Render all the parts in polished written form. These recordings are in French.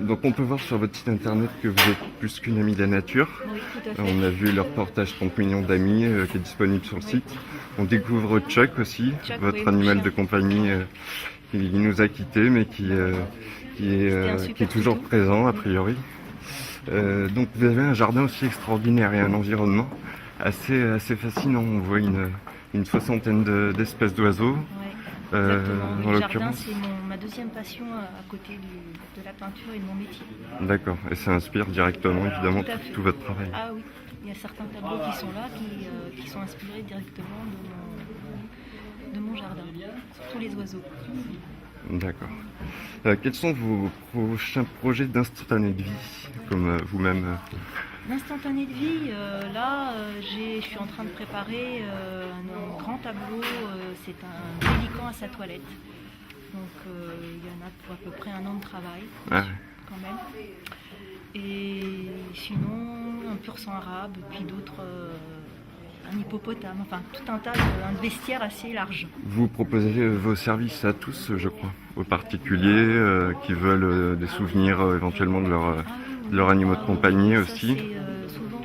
Donc on peut voir sur votre site internet que vous êtes plus qu'une amie de la nature. Oui, tout à fait. On a vu le reportage 30 millions d'amis qui est disponible sur le site. On découvre Chuck aussi, Chuck, votre oui, mon animal chien. de compagnie qui nous a quittés mais qui est toujours présent a priori. Donc vous avez un jardin aussi extraordinaire et un environnement assez fascinant. On voit une soixantaine d'espèces d'oiseaux. Ouais, exactement. En Le jardin, l'occurrence. c'est ma deuxième passion à côté de la peinture et de mon métier. D'accord, et ça inspire directement évidemment Tout à fait. tout votre travail. Ah oui, il y a certains tableaux qui sont là, qui sont inspirés directement de mon jardin, surtout les oiseaux. D'accord. Quels sont vos prochains projets d'instantané de vie, comme vous-même L'instantané de vie, je suis en train de préparer un grand tableau, c'est un pélican à sa toilette. Donc il y en a pour à peu près un an de travail, quand même. Et sinon, un pur sang arabe, puis d'autres, un hippopotame, enfin tout un tas, un vestiaire assez large. Vous proposez vos services à tous, je crois, aux particuliers qui veulent des souvenirs éventuellement de leurs animaux de compagnie aussi. C'est souvent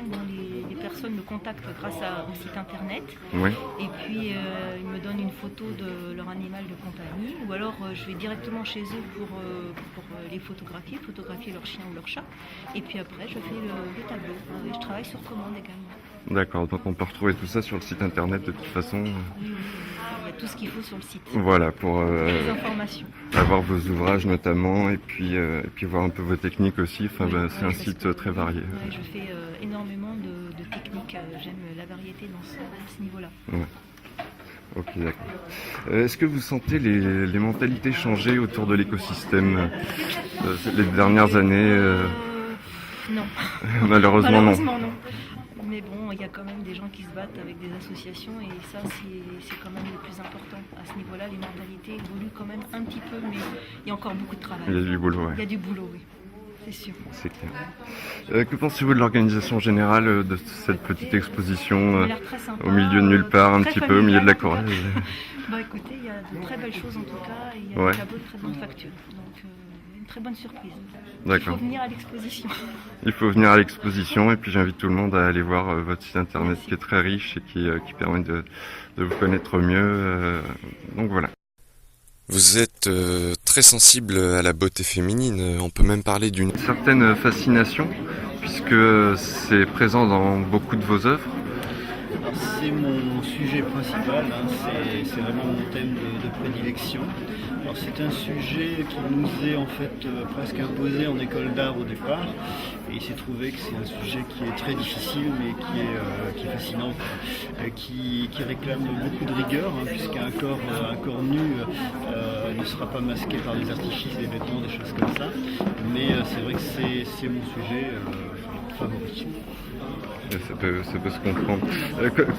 les personnes me contactent grâce au site internet. Oui. Et puis ils me donnent une photo de leur animal de compagnie, ou alors je vais directement chez eux pour les photographier leur chien ou leur chat. Et puis après je fais le tableau. Je travaille sur commande également. D'accord, donc on peut retrouver tout ça sur le site internet de toute façon. Oui, il y a tout ce qu'il faut sur le site. Voilà, pour Les informations. avoir vos ouvrages notamment, et puis voir un peu vos techniques aussi. Enfin, c'est un site très varié. Ouais, je fais énormément de techniques. J'aime la variété dans ce niveau-là. Ouais. Ok, d'accord. Est-ce que vous sentez les mentalités changer autour de l'écosystème les dernières années Non. Malheureusement non. Mais bon, il y a quand même des gens qui se battent avec des associations et ça, c'est quand même le plus important. À ce niveau-là, les mentalités évoluent quand même un petit peu, mais il y a encore beaucoup de travail. Il y a du boulot, ouais. Il y a du boulot, oui. C'est sûr. C'est clair. Que pensez-vous de l'organisation générale de cette petite exposition au milieu de nulle part, un petit peu au milieu de la Corrèze? Écoutez, il y a de très belles choses en tout cas, et il y a des tableaux de très bonne facture. Donc, une très bonne surprise. D'accord. Il faut venir à l'exposition. Il faut venir à l'exposition, et puis j'invite tout le monde à aller voir votre site internet qui est très riche et qui permet de vous connaître mieux. Donc voilà. Vous êtes très sensible à la beauté féminine, on peut même parler d'une certaine fascination, puisque c'est présent dans beaucoup de vos œuvres. C'est mon sujet principal, c'est vraiment mon thème de prédilection. Alors c'est un sujet qui nous est en fait presque imposé en école d'art au départ, et il s'est trouvé que c'est un sujet qui est très difficile mais qui est fascinant, qui réclame beaucoup de rigueur, puisqu'un corps nu ne sera pas masqué par des artifices, des vêtements, des choses comme ça, mais c'est vrai que c'est mon sujet favori. Ça peut se comprendre.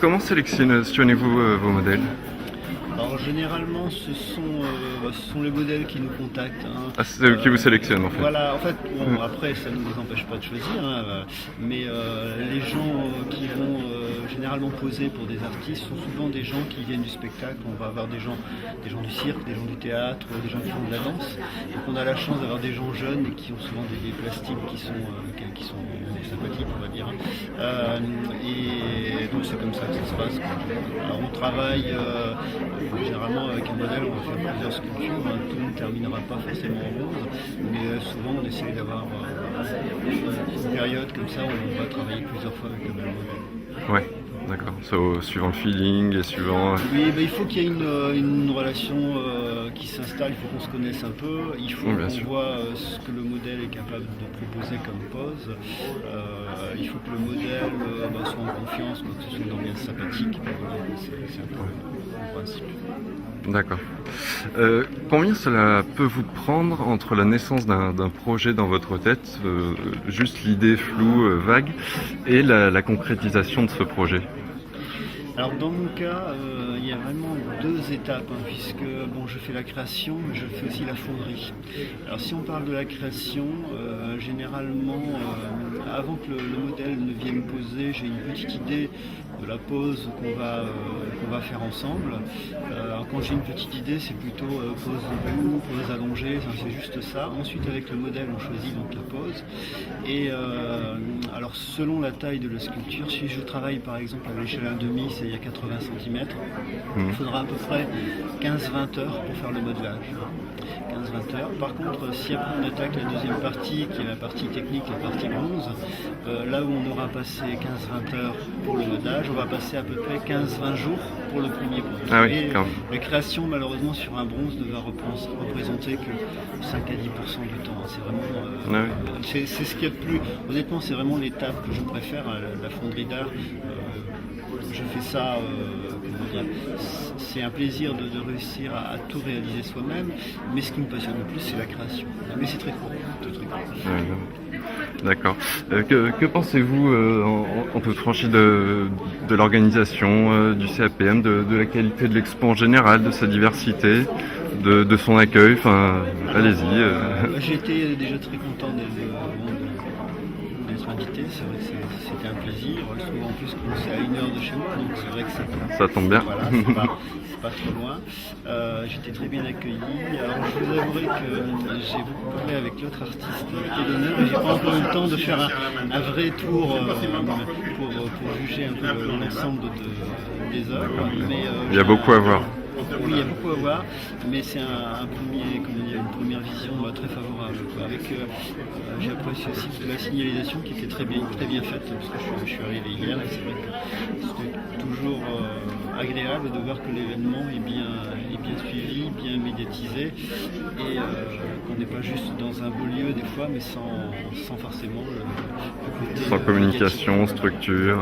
Comment sélectionnez-vous vos modèles? Alors généralement ce sont les modèles qui nous contactent. Ah, c'est eux qui vous sélectionnent en fait. Voilà, en fait, après ça ne nous empêche pas de choisir, mais les gens qui vont généralement poser pour des artistes sont souvent des gens qui viennent du spectacle. On va avoir des gens du cirque, des gens du théâtre, des gens qui font de la danse. Donc on a la chance d'avoir des gens jeunes et qui ont souvent des plastiques qui sont sympathiques, on va dire. Et donc c'est comme ça que ça se passe. Alors on travaille généralement avec un modèle, on va faire plusieurs sculptures, tout ne terminera pas forcément en rose, mais souvent on essaie d'avoir une période comme ça où on va travailler plusieurs fois avec le même modèle. Ouais, d'accord. Suivant le feeling et suivant... Oui, il faut qu'il y ait une relation qui s'installe, il faut qu'on se connaisse un peu, il faut qu'on voit ce que le modèle est capable de proposer comme pose, il faut que le modèle soit en confiance, que ce soit une ambiance sympathique, c'est un peu le principe. D'accord. Combien cela peut vous prendre entre la naissance d'un projet dans votre tête, juste l'idée floue, vague, et la concrétisation de ce projet? Alors dans mon cas, il y a vraiment deux étapes, hein, puisque bon, je fais la création, mais je fais aussi la fonderie. Alors si on parle de la création, généralement, avant que le modèle ne vienne poser, j'ai une petite idée de la pose qu'on va faire ensemble. Alors quand j'ai une petite idée, c'est plutôt pose debout, pose allongée, c'est juste ça. Ensuite avec le modèle, on choisit donc la pose. Et alors selon la taille de la sculpture, si je travaille par exemple à l'échelle 1,5, c'est il y a 80 cm, il faudra à peu près 15-20 heures pour faire le modelage. 15-20 heures. Par contre, si après on attaque la deuxième partie, qui est la partie technique, la partie bronze, là où on aura passé 15-20 heures pour le modelage, on va passer à peu près 15-20 jours pour le premier bronze. Ah oui, et la création, malheureusement, sur un bronze ne va représenter que 5 à 10% du temps. C'est vraiment, c'est ce qu'il y a de plus. Honnêtement, c'est vraiment l'étape que je préfère, la fonderie d'art. Je fais ça, c'est un plaisir de réussir à tout réaliser soi-même, mais ce qui me passionne le plus, c'est la création. Mais c'est très court. D'accord. Que pensez-vous en toute franchise de l'organisation du CAPM, de la qualité de l'expo en général, de sa diversité, de son accueil? Enfin, allez-y. J'ai été déjà très content d'être invité, c'est vrai que c'était un plaisir. Souvent en plus c'est à 1 heure de chez moi, donc c'est vrai que ça tombe bien. Voilà, c'est pas trop loin. J'étais très bien accueilli. Alors je vous avouerai que j'ai beaucoup parlé avec l'autre artiste qui est d'honneur, et j'ai pas encore eu le temps de faire un vrai tour pour juger un peu l'ensemble des œuvres. Mais, il y a beaucoup à voir. Oui, il y a beaucoup à voir, mais c'est une première vision très favorable. J'ai apprécié aussi la signalisation qui était très bien faite, parce que je suis arrivé hier et c'est vrai que c'était toujours agréable de voir que l'événement est bien suivi, bien médiatisé, et qu'on n'est pas juste dans un beau lieu des fois, mais sans forcément le côté... Sans communication, structure,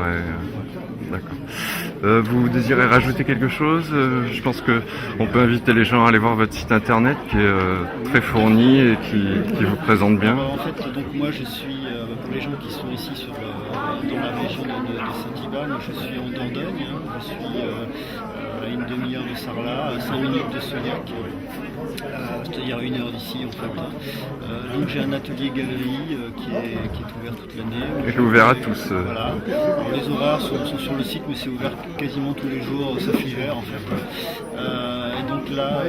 d'accord. Vous désirez rajouter quelque chose? Je pense qu'on peut inviter les gens à aller voir votre site internet qui est très fourni et qui vous présente bien. En fait, donc moi je suis, pour les gens qui sont ici dans la région de Saint-Ivan, moi je suis en Dordogne, je suis à une demi-heure de Sarlat, à 5 minutes de Sauillac, c'est-à-dire à 1 heure d'ici en fait. Donc j'ai un atelier galerie qui est ouvert toute l'année. Et qui est ouvert à tous. Voilà. Alors, les horaires sont sur le site, mais c'est ouvert quasiment tous les jours, sauf l'hiver en fait. Et donc là,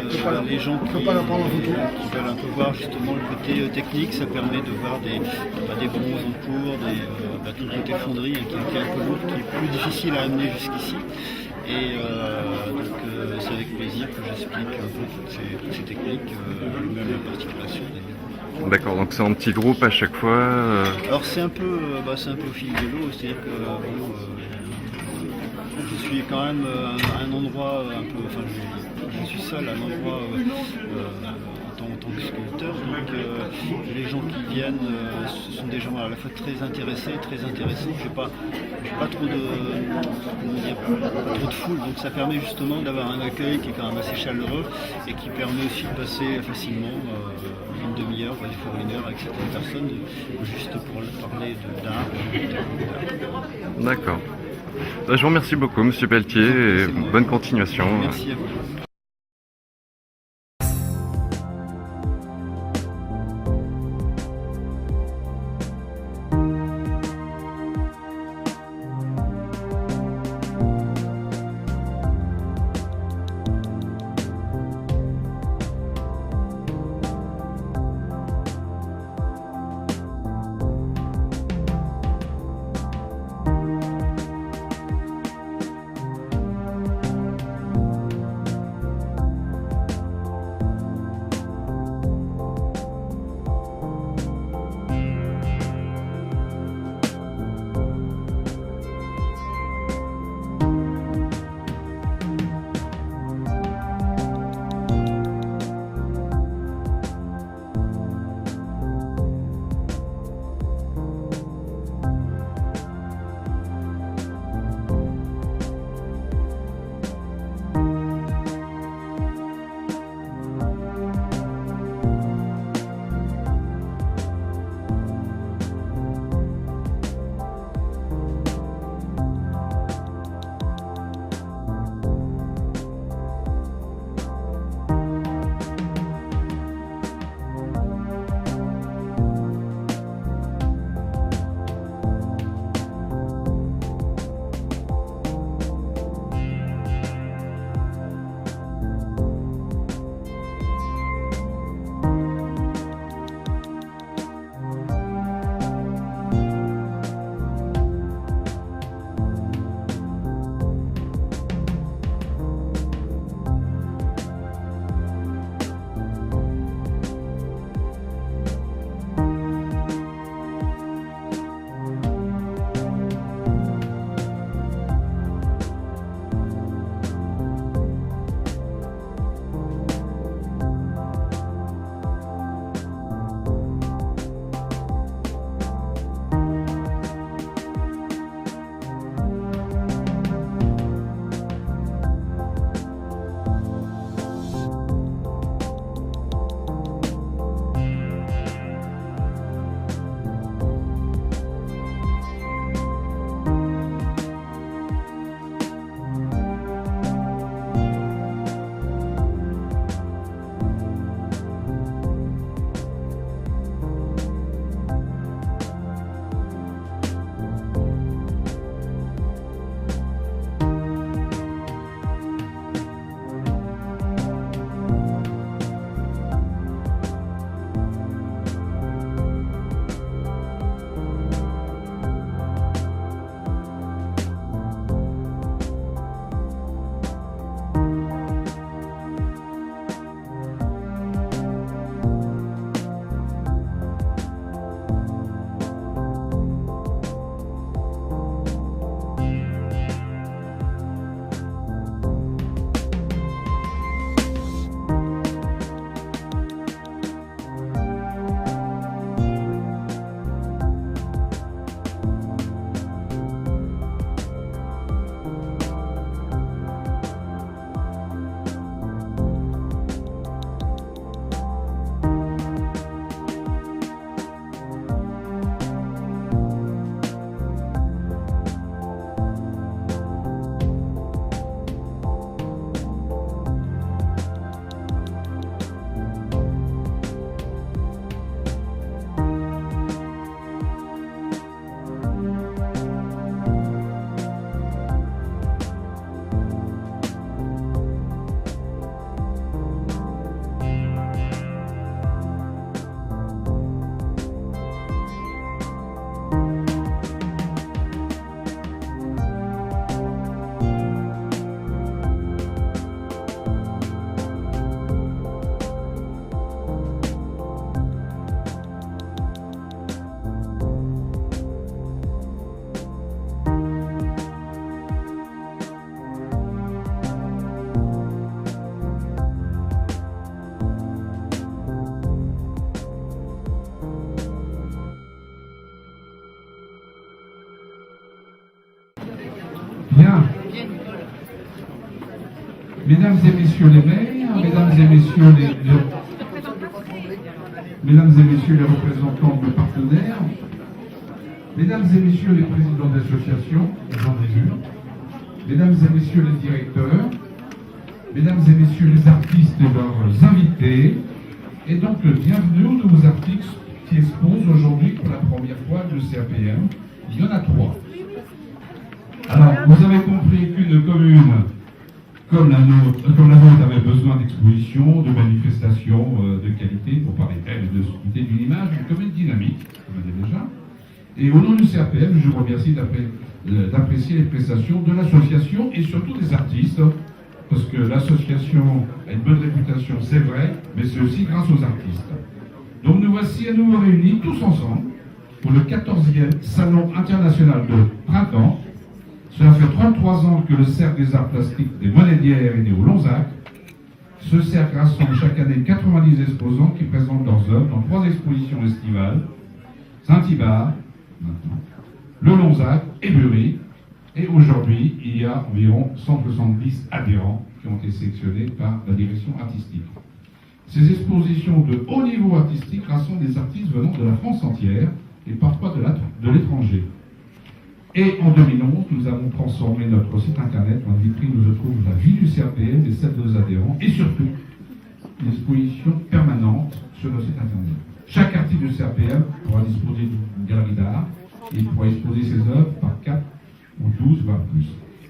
les gens qui veulent un peu voir justement le côté technique, ça permet de voir des bronzes en cours, tout le côté fonderie qui est un peu lourd, qui est plus difficile à amener jusqu'ici. Et donc c'est avec plaisir que j'explique un peu toutes ces techniques, même la particulation d'ailleurs. D'accord, donc c'est en petit groupe à chaque fois. Alors c'est un peu au fil de l'eau, c'est-à-dire que je suis quand même à un endroit un peu, enfin je suis seul à un endroit en tant que sculpteur, donc les gens qui viennent, ce sont des gens à la fois très intéressés, très intéressants. J'ai pas trop de foule, donc ça permet justement d'avoir un accueil qui est quand même assez chaleureux et qui permet aussi de passer facilement une demi-heure, des fois 1 heure avec certaines personnes, juste pour parler d'art. D'accord. Je vous remercie beaucoup, Monsieur Pelletier, et bonne continuation. Merci à vous. Bien. Mesdames et messieurs les maires, mesdames et messieurs les représentants de partenaires, mesdames et messieurs les présidents d'associations, j'en ai vu, mesdames et messieurs les directeurs, mesdames et messieurs les artistes et leurs invités, et donc bienvenue aux nouveaux artistes qui exposent aujourd'hui pour la première fois le CAPM. Il y en a 3. Alors, vous avez compris qu'une commune comme la nôtre avait besoin d'expositions, de manifestations de qualité pour parler d'elle et de s'occuper d'une image, une commune dynamique, comme elle est déjà. Et au nom du CAPM, je vous remercie d'apprécier les prestations de l'association et surtout des artistes, parce que l'association a une bonne réputation, c'est vrai, mais c'est aussi grâce aux artistes. Donc nous voici à nouveau réunis tous ensemble pour le 14e Salon international de printemps. Cela fait 33 ans que le Cercle des arts plastiques des Monédières est né au Lonzac. Ce cercle rassemble chaque année 90 exposants qui présentent leurs œuvres dans 3 expositions estivales, Saint-Hybard, le Lonzac et Bury. Et aujourd'hui, il y a environ 170 adhérents qui ont été sélectionnés par la direction artistique. Ces expositions de haut niveau artistique rassemblent des artistes venant de la France entière et parfois de l'étranger. Et en 2011, nous avons transformé notre site internet en vitrine où se trouve la vie du CAPM et celle de nos adhérents, et surtout une exposition permanente sur notre site internet. Chaque artiste du CAPM pourra disposer d'une galerie d'art et il pourra exposer ses œuvres par 4 ou 12, voire plus.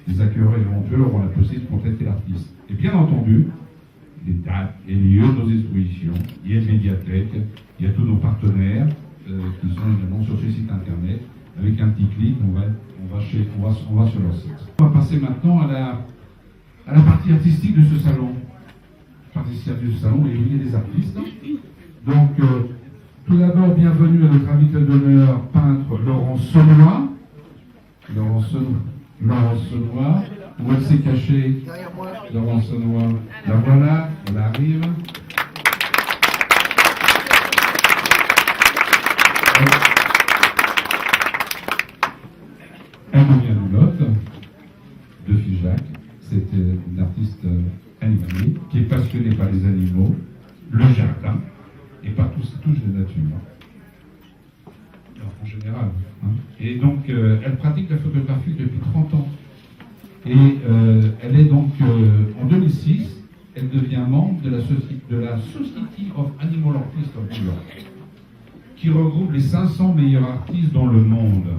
Les accueilleurs éventuels auront la possibilité de contacter l'artiste. Et bien entendu, les dates et les lieux de nos expositions, il y a une médiathèque, il y a tous nos partenaires qui sont également sur ce site internet. Avec un petit clic, on va sur leur site. On va passer maintenant à la partie artistique de ce salon. La partie artistique de ce salon est réunie des artistes. Donc, tout d'abord, bienvenue à notre invité d'honneur, peintre Laurent Saunois. Laurent Saunois. Où elle s'est cachée? Laurent Saunois. La voilà, elle arrive. Elle nous vient de Lot, de Figeac. C'est une artiste animalier qui est passionnée par les animaux, le jardin et par tout ce qui touche la nature. Alors, en général. Hein. Et donc, elle pratique la photographie depuis 30 ans. Et elle est donc, en 2006, elle devient membre de la Society of Animal Artists of New York, qui regroupe les 500 meilleurs artistes dans le monde.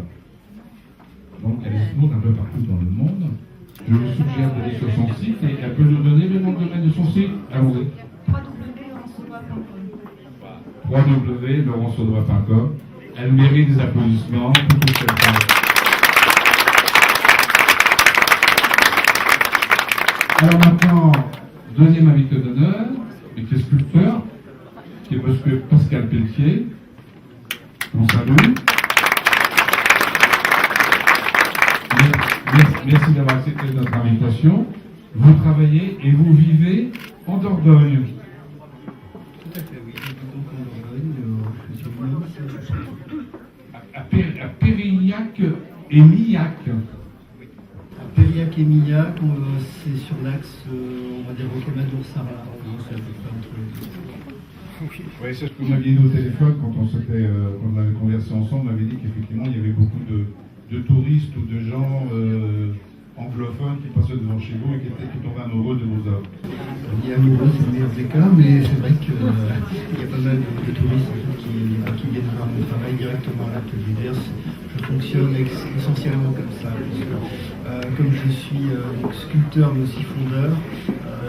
Donc elle expose un peu partout dans le monde. Je vous suggère d'aller sur son site et elle peut nous donner le nom de domaine de son site. Avouez. www.laurentsaudouin.com. Elle mérite des applaudissements pour toute cette femme. Alors maintenant, deuxième invité d'honneur, qui est sculpteur, qui est monsieur Pascal Pelletier. On salue. Merci d'avoir accepté notre invitation. Vous travaillez et vous vivez en Dordogne. Tout à fait, oui. Donc en Dordogne, À Pérignac et Millac. à Périac et Millac, c'est sur l'axe, on va dire, Rocamadour-Sarlat. C'est à peu près entre les deux. Oui, c'est ce que vous m'aviez dit au téléphone quand on avait conversé ensemble. On m'avait dit qu'effectivement, il y avait beaucoup de touristes ou de gens anglophones qui passaient devant chez vous et qui tombaient amoureux de vos œuvres. On dit amoureux, c'est le meilleur des cas, mais c'est vrai qu'il y a pas mal de touristes qui viennent voir mon travail directement à l'atelier. D'ailleurs, je fonctionne essentiellement comme ça. Parce que, comme je suis sculpteur mais aussi fondeur,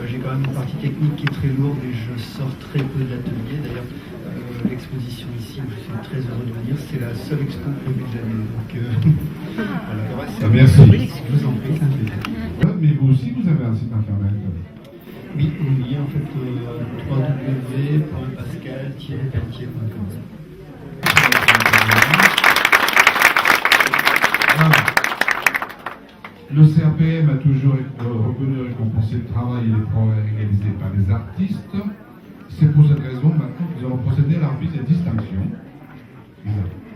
j'ai quand même une partie technique qui est très lourde et je sors très peu de l'atelier. D'ailleurs, l'exposition ici, je suis très heureux de venir, c'est la seule expo prévue de l'année. Donc, voilà. Merci. Je vous en prie, c'est un plaisir. Mais vous aussi, vous avez un site internet. Oui, en fait, www.pascal-pelletier.com. Le CAPM a toujours reconnu et récompensé le travail et les progrès réalisés par les artistes. C'est pour cette raison maintenant que nous allons procéder à l'arbitre des distinctions.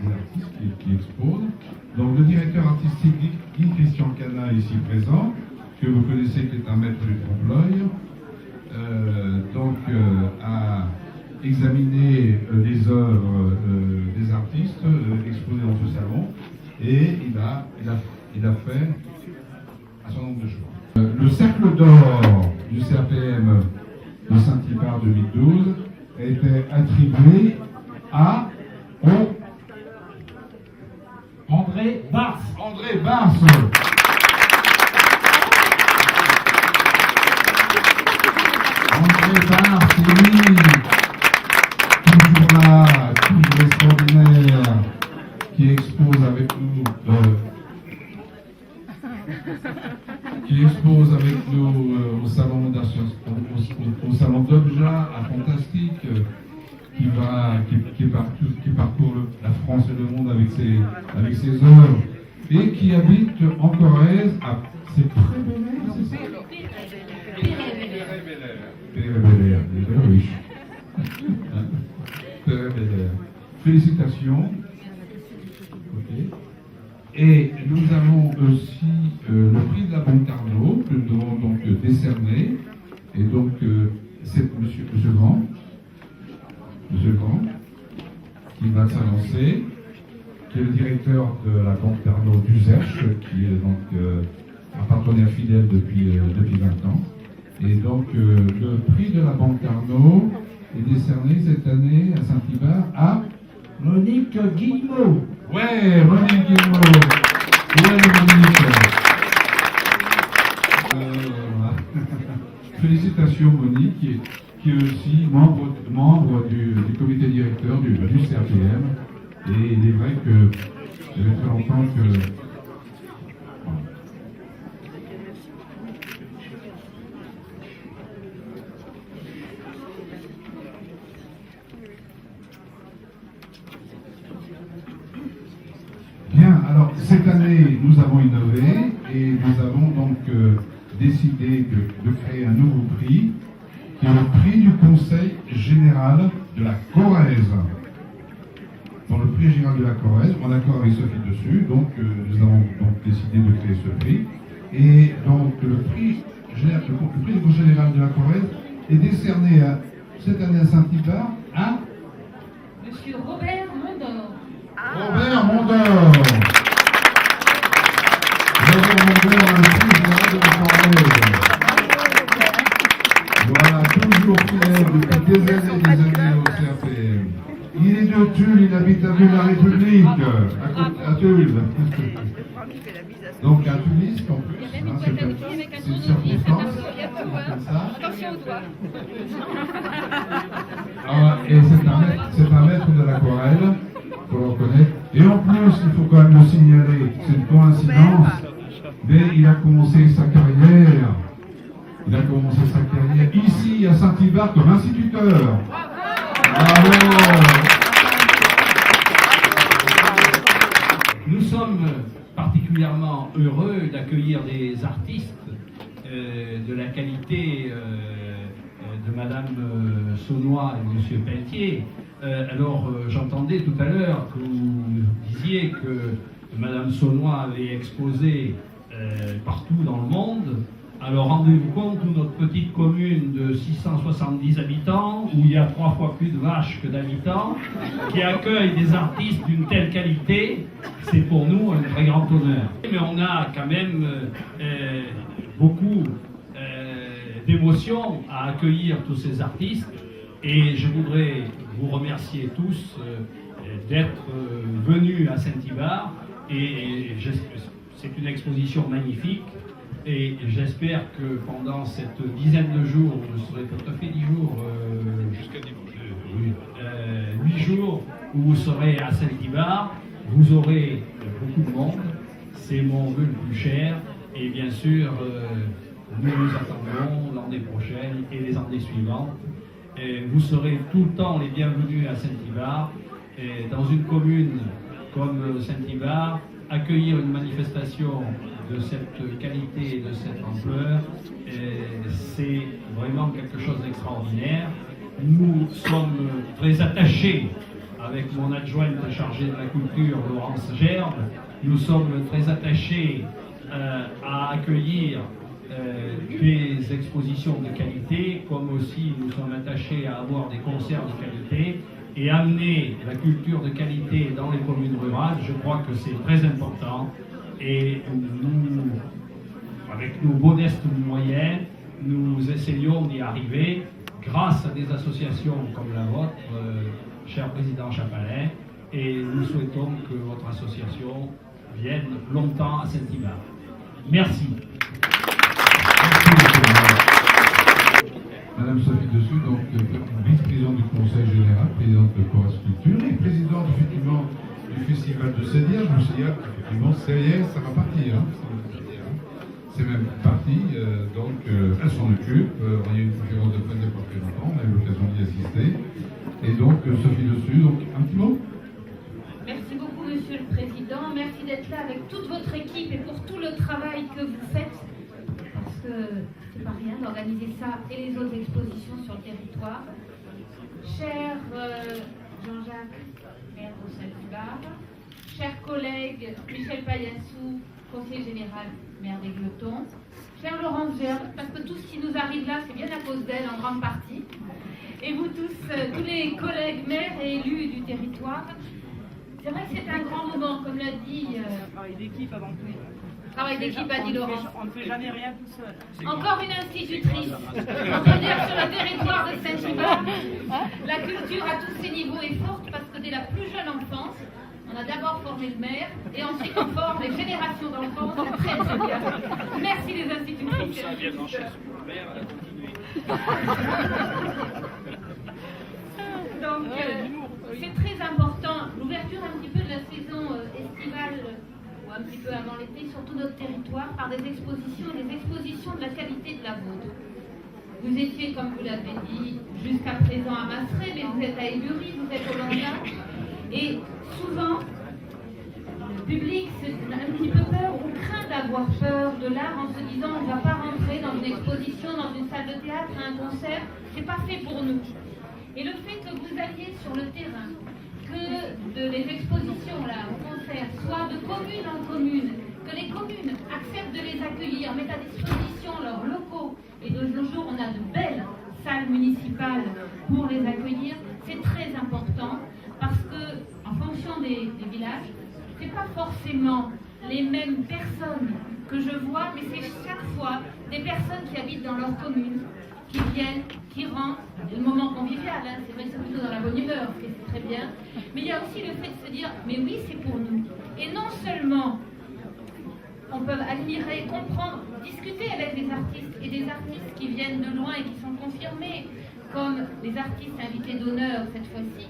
artistes qui exposent. Donc le directeur artistique Guy Christian Cana, ici présent, que vous connaissez, qui est un maître du trompe-l'œil, a examiné les œuvres des artistes exposées dans ce salon, et il a fait un certain nombre de choses. Le cercle d'or du CAPM de Saint-Ibard 2012 a été attribué à André Bars. André Bars. André Bars, oui, toujours là, toujours extraordinaire, qui expose avec nous, au salon au salon d'Obja à Fantastique, qui parcourt la France et le monde avec ses œuvres, et qui habite en Corrèze, c'est Prébélair, c'est ça? Prébélair, il est riche. Prébélair. Félicitations. Okay. Et nous avons aussi le prix de la Banque Carnot, que nous devons donc décerner. Et donc, c'est Monsieur Grand, qui va s'annoncer, qui est le directeur de la Banque Carnot d'Uzerche, qui est donc un partenaire fidèle depuis 20 ans. Et donc, le prix de la Banque Carnot est décerné cette année à Saint-Ibard à Monique Guillemot. Ouais, Monique Guillemot. Ouais, Monique. Félicitations Monique, qui est aussi membre du comité directeur du CAPM. Et il est vrai que ça fait très longtemps que... Bien, alors cette année, nous avons innové et nous avons donc décidé de créer un nouveau prix, qui est le prix du Conseil général de la Corrèze. Dans le prix général de la Corrèze, en accord avec Sophie dessus, donc nous avons donc décidé de créer ce prix. Et donc le prix du Conseil général de la Corrèze est décerné cette année à Saint-Ibard à Monsieur Robert Mondor. Robert Mondor. Robert Mondor, le prix général de la Corrèze. Voilà, toujours fidèle depuis des années au CAPM. Il est de Tulle, il habite à la République, à Tulle. Donc un Tulliste en plus, c'est une circonstance, comme ça. Attention aux doigts. Et c'est un maître de l'aquarelle, il faut le reconnaître. Et en plus, il faut quand même le signaler, c'est une coïncidence, mais il a commencé sa carrière ici à Saint-Ibard comme instituteur. Bravo. Nous sommes particulièrement heureux d'accueillir des artistes de la qualité de Madame Saunois et Monsieur Pelletier. J'entendais tout à l'heure que vous disiez que Madame Saunois avait exposé partout dans le monde. Alors rendez-vous compte, notre petite commune de 670 habitants, où il y a 3 fois plus de vaches que d'habitants, qui accueille des artistes d'une telle qualité, c'est pour nous un très grand honneur. Mais on a quand même beaucoup d'émotions à accueillir tous ces artistes, et je voudrais vous remercier tous d'être venus à Saint-Ibard, et c'est une exposition magnifique. Et j'espère que pendant cette dizaine de jours, vous serez tout à fait 10 jours, jusqu'à dimanche, 8 jours où vous serez à Saint-Ibard, vous aurez beaucoup de monde, c'est mon vœu le plus cher, et bien sûr, nous nous attendons l'année prochaine et les années suivantes. Et vous serez tout le temps les bienvenus à Saint-Ibard, et dans une commune comme Saint-Ibard, accueillir une manifestation de cette qualité et de cette ampleur, c'est vraiment quelque chose d'extraordinaire. Nous sommes très attachés à avec mon adjointe chargée de la culture, Laurence Gerbe, nous sommes très attachés à accueillir des expositions de qualité, comme aussi nous sommes attachés à avoir des concerts de qualité et amener la culture de qualité dans les communes rurales. Je crois que c'est très important et nous, avec nos modestes moyens, nous essayons d'y arriver grâce à des associations comme la vôtre, cher président Chapalin, et nous souhaitons que votre association vienne longtemps à Saint-Ivar. Merci. Madame Sophie Dessus, donc vice-présidente du Conseil général, présidente de Corse Culture et présidente effectivement du Festival de Sédière. Je me suis dit, effectivement, Sédière, ça va partir. Hein, c'est même parti, donc elle s'en occupe. On a eu une conférence de presse il n'y a pas très longtemps, on a eu l'occasion d'y assister. Et donc, Sophie Dessus, donc un petit mot. Merci beaucoup, Monsieur le Président. Merci d'être là avec toute votre équipe et pour tout le travail que vous faites. Parce que c'est pas rien d'organiser ça et les autres expositions sur le territoire. Cher Jean-Jacques, maire de Saint-Ivar, chers collègues Michel Paillassou, conseiller général, maire des Glotons, cher Laurence Gerbe, parce que tout ce qui nous arrive là, c'est bien à cause d'elle en grande partie, et vous tous, tous les collègues maires et élus du territoire. C'est vrai que c'est un grand moment, comme l'a dit... Travail d'équipe avant tout. Travail d'équipe, a dit Laurent. On ne fait jamais rien tout seul. Encore une institutrice. On peut dire sur le territoire de Saint-Ivar, la culture à tous ses niveaux est forte parce que dès la plus jeune enfance, on a d'abord formé le maire et ensuite on forme les générations d'enfants. C'est très très bien. Merci les institutrices. Ça vient chez son père, elle a continué. Donc, c'est très important, l'ouverture un petit peu de la saison estivale, ou un petit peu avant l'été, sur tout notre territoire, par des expositions de la qualité de la vôtre. Vous étiez, comme vous l'avez dit, jusqu'à présent à Masseray, mais vous êtes à Ébury, vous êtes au Lanzac, et souvent, le public a un petit peu peur ou craint d'avoir peur de l'art en se disant on ne va pas rentrer dans une exposition, dans une salle de théâtre, à un concert, c'est pas fait pour nous. Et le fait que vous alliez sur le terrain, que les expositions là, au concert, soient de commune en commune, que les communes acceptent de les accueillir, mettent à disposition leurs locaux, et de nos jours on a de belles salles municipales pour les accueillir, c'est très important parce que en fonction des villages, c'est pas forcément les mêmes personnes que je vois, mais c'est chaque fois des personnes qui habitent dans leur commune, qui viennent, qui rentrent, le moment convivial, hein, c'est vrai que c'est plutôt dans la bonne humeur, et c'est très bien, mais il y a aussi le fait de se dire, mais oui, c'est pour nous. Et non seulement on peut admirer, comprendre, discuter avec des artistes et des artistes qui viennent de loin et qui sont confirmés, comme les artistes invités d'honneur cette fois-ci,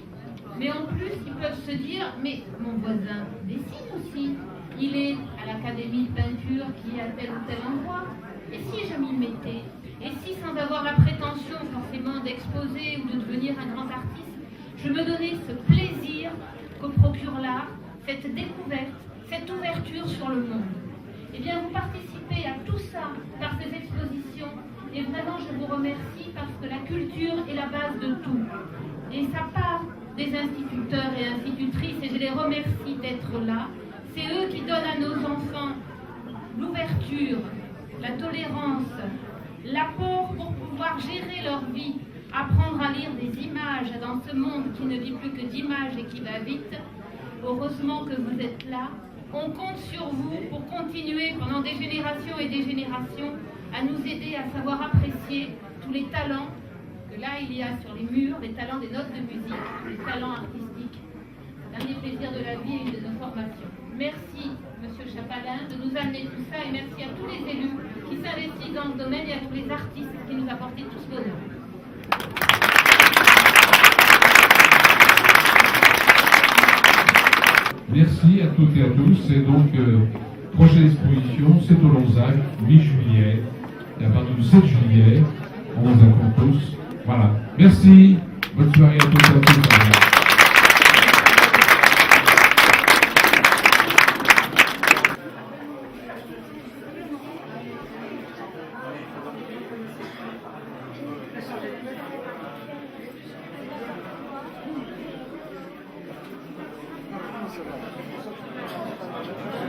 mais en plus ils peuvent se dire, mais mon voisin dessine aussi, il est à l'académie de peinture qui est à tel ou tel endroit, et si je m'y mettais? Et si, sans avoir la prétention forcément d'exposer ou de devenir un grand artiste, je me donnais ce plaisir que procure l'art, cette découverte, cette ouverture sur le monde? Eh bien, vous participez à tout ça par ces expositions, et vraiment, je vous remercie parce que la culture est la base de tout. Et ça part des instituteurs et institutrices, et je les remercie d'être là. C'est eux qui donnent à nos enfants l'ouverture, la tolérance, l'apport pour pouvoir gérer leur vie, apprendre à lire des images dans ce monde qui ne vit plus que d'images et qui va vite. Heureusement que vous êtes là. On compte sur vous pour continuer pendant des générations et des générations à nous aider à savoir apprécier tous les talents que là il y a sur les murs, les talents des notes de musique, les talents artistiques. C'est un des plaisirs de la vie et de nos formations. Merci, Monsieur Chapalin, de nous amener tout ça et merci à tous les élus qui s'investissent dans le domaine et à tous les artistes qui nous apportent tout ce bonheur. Merci à toutes et à tous. Et donc, prochaine exposition, c'est au Lanzac, mi-juillet, et à partir du 7 juillet, on vous attend tous. Voilà. Merci. Bonne soirée à tous et à tous. ça va.